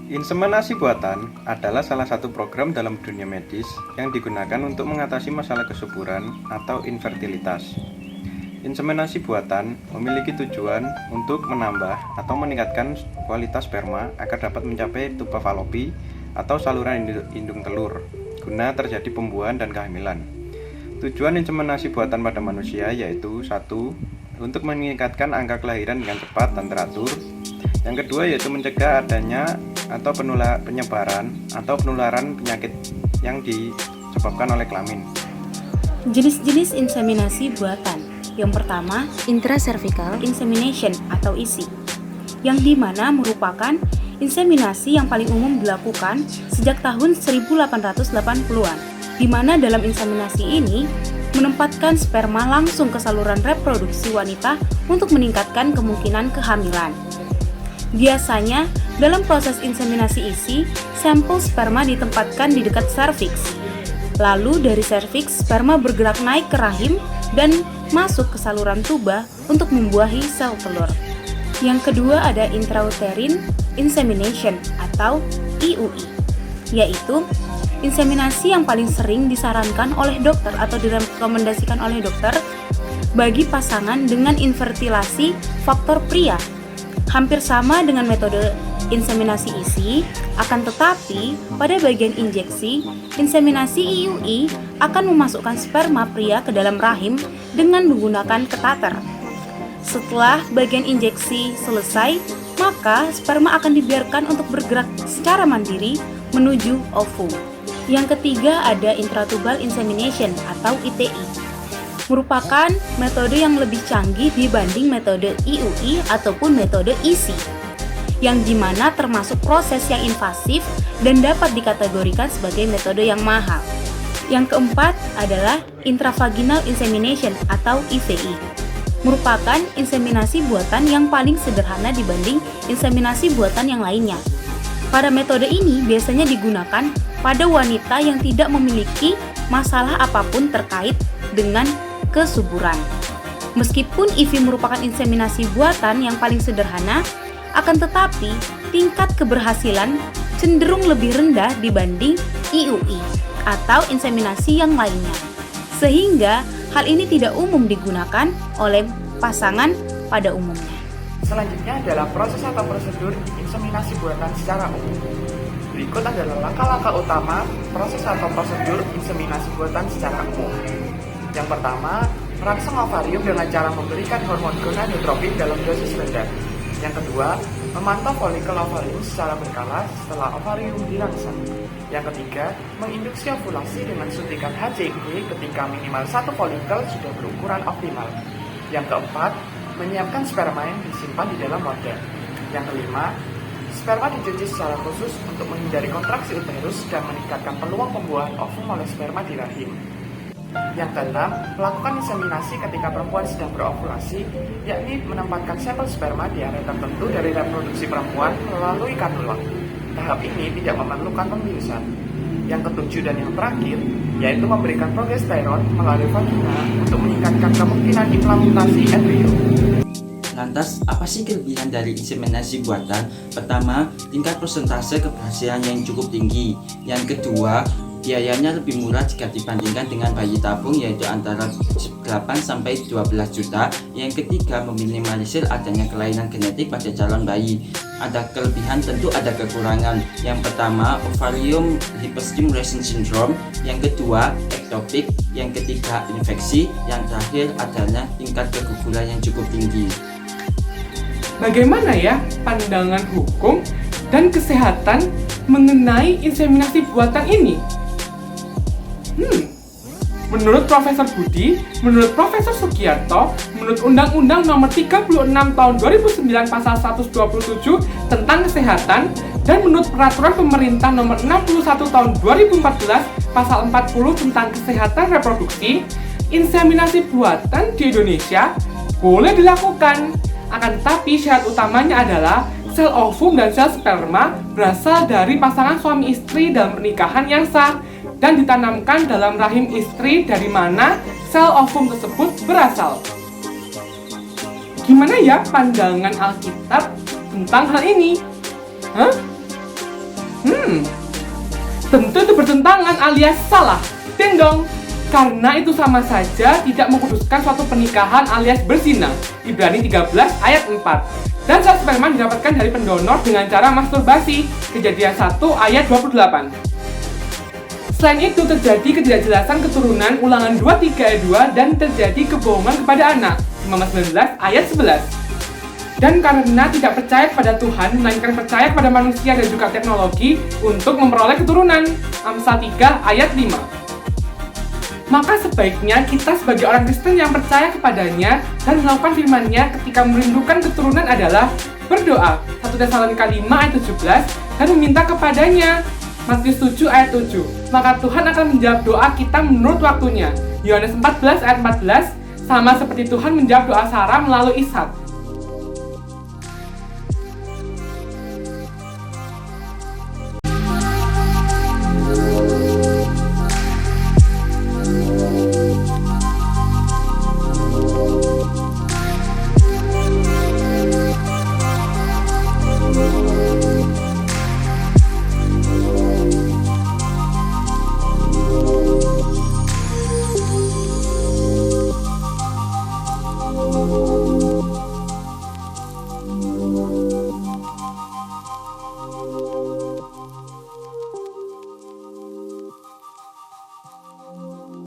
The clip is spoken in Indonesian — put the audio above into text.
Inseminasi buatan adalah salah satu program dalam dunia medis yang digunakan untuk mengatasi masalah kesuburan atau infertilitas. Inseminasi buatan memiliki tujuan untuk menambah atau meningkatkan kualitas sperma agar dapat mencapai tuba falopi atau saluran indung telur, guna terjadi pembuahan dan kehamilan. Tujuan inseminasi buatan pada manusia yaitu 1. Untuk meningkatkan angka kelahiran dengan cepat dan teratur. Yang kedua yaitu mencegah adanya atau penyebaran atau penularan penyakit yang disebabkan oleh kelamin. Jenis-jenis inseminasi buatan. Yang pertama, intracervical insemination atau ICSI, yang dimana merupakan inseminasi yang paling umum dilakukan sejak tahun 1880-an, di mana dalam inseminasi ini menempatkan sperma langsung ke saluran reproduksi wanita untuk meningkatkan kemungkinan kehamilan. Biasanya, dalam proses inseminasi ICSI, sampel sperma ditempatkan di dekat serviks. Lalu dari serviks, sperma bergerak naik ke rahim dan masuk ke saluran tuba untuk membuahi sel telur. Yang kedua ada intrauterine insemination atau IUI, yaitu inseminasi yang paling sering disarankan oleh dokter atau direkomendasikan oleh dokter bagi pasangan dengan infertilasi faktor pria. Hampir sama dengan metode inseminasi ICSI, akan tetapi pada bagian injeksi, inseminasi IUI akan memasukkan sperma pria ke dalam rahim dengan menggunakan kateter. Setelah bagian injeksi selesai, maka sperma akan dibiarkan untuk bergerak secara mandiri menuju ovum. Yang ketiga ada intratubal insemination atau ITI, merupakan metode yang lebih canggih dibanding metode IUI ataupun metode ICSI, yang dimana termasuk proses yang invasif dan dapat dikategorikan sebagai metode yang mahal. Yang keempat adalah intravaginal insemination atau IVI, merupakan inseminasi buatan yang paling sederhana dibanding inseminasi buatan yang lainnya. Pada metode ini biasanya digunakan pada wanita yang tidak memiliki masalah apapun terkait dengan kesuburan. Meskipun IVI merupakan inseminasi buatan yang paling sederhana, akan tetapi tingkat keberhasilan cenderung lebih rendah dibanding IUI atau inseminasi yang lainnya. Sehingga hal ini tidak umum digunakan oleh pasangan pada umumnya. Selanjutnya adalah proses atau prosedur inseminasi buatan secara umum. Berikut adalah langkah-langkah utama proses atau prosedur inseminasi buatan secara umum. Yang pertama, merangsang ovarium dengan cara memberikan hormon gonadotropin dalam dosis rendah. Yang kedua, memantau folikel ovarium secara berkala setelah ovarium dirangsang. Yang ketiga, menginduksi ovulasi dengan suntikan HCG ketika minimal satu folikel sudah berukuran optimal. Yang keempat, menyiapkan sperma yang disimpan di dalam wadah. Yang kelima, sperma dicuci secara khusus untuk menghindari kontraksi uterus dan meningkatkan peluang pembuahan ovum oleh sperma di rahim. Yang keenam, melakukan inseminasi ketika perempuan sedang berovulasi, yakni menempatkan sampel sperma di area tertentu dari reproduksi perempuan melalui kanula. Tahap ini tidak memerlukan pembiusan. Yang ketujuh dan yang terakhir, yaitu memberikan progesteron melalui vagina untuk meningkatkan kemungkinan implantasi embrio. Lantas, apa sih kelebihan dari inseminasi buatan? Pertama, tingkat persentase keberhasilan yang cukup tinggi. Yang kedua, biayanya lebih murah jika dibandingkan dengan bayi tabung, yaitu antara 8-12 juta. Yang ketiga, meminimalisir adanya kelainan genetik pada calon bayi. Ada kelebihan, tentu ada kekurangan. Yang pertama, ovarium hyperstimulation syndrome. Yang kedua, ectopic. Yang ketiga, infeksi. Yang terakhir adalah tingkat keguguran yang cukup tinggi. Bagaimana ya pandangan hukum dan kesehatan mengenai inseminasi buatan ini? Menurut Profesor Budi, menurut Profesor Sugiarto, menurut Undang-Undang Nomor 36 Tahun 2009 Pasal 127 tentang Kesehatan, dan menurut Peraturan Pemerintah Nomor 61 Tahun 2014 Pasal 40 tentang Kesehatan Reproduksi, inseminasi buatan di Indonesia boleh dilakukan. Akan tetapi syarat utamanya adalah sel ovum dan sel sperma berasal dari pasangan suami istri dalam pernikahan yang sah dan ditanamkan dalam rahim istri dari mana sel ovum tersebut berasal. Gimana ya pandangan Alkitab tentang hal ini? Tentu itu bertentangan alias salah. Ding dong. Karena itu sama saja tidak mengkuduskan suatu pernikahan alias berzina. Ibrani 13 ayat 4. Dan sel sperma didapatkan dari pendonor dengan cara masturbasi. Kejadian 1 ayat 28. Selain itu terjadi ketidakjelasan keturunan Ulangan 23 ayat 2 dan terjadi kebohongan kepada anak. 19 ayat 11. Dan karena tidak percaya kepada Tuhan, melainkan percaya kepada manusia dan juga teknologi untuk memperoleh keturunan. Amsal 3 ayat 5. Maka sebaiknya kita sebagai orang Kristen yang percaya kepadanya dan melakukan firman-Nya ketika merindukan keturunan adalah berdoa. 1 Tesalonika 5 ayat 17 dan meminta kepadanya. Matius 7 ayat 7. Maka Tuhan akan menjawab doa kita menurut waktunya. Yohanes 14 ayat 14 sama seperti Tuhan menjawab doa Sarah melalui Ishak.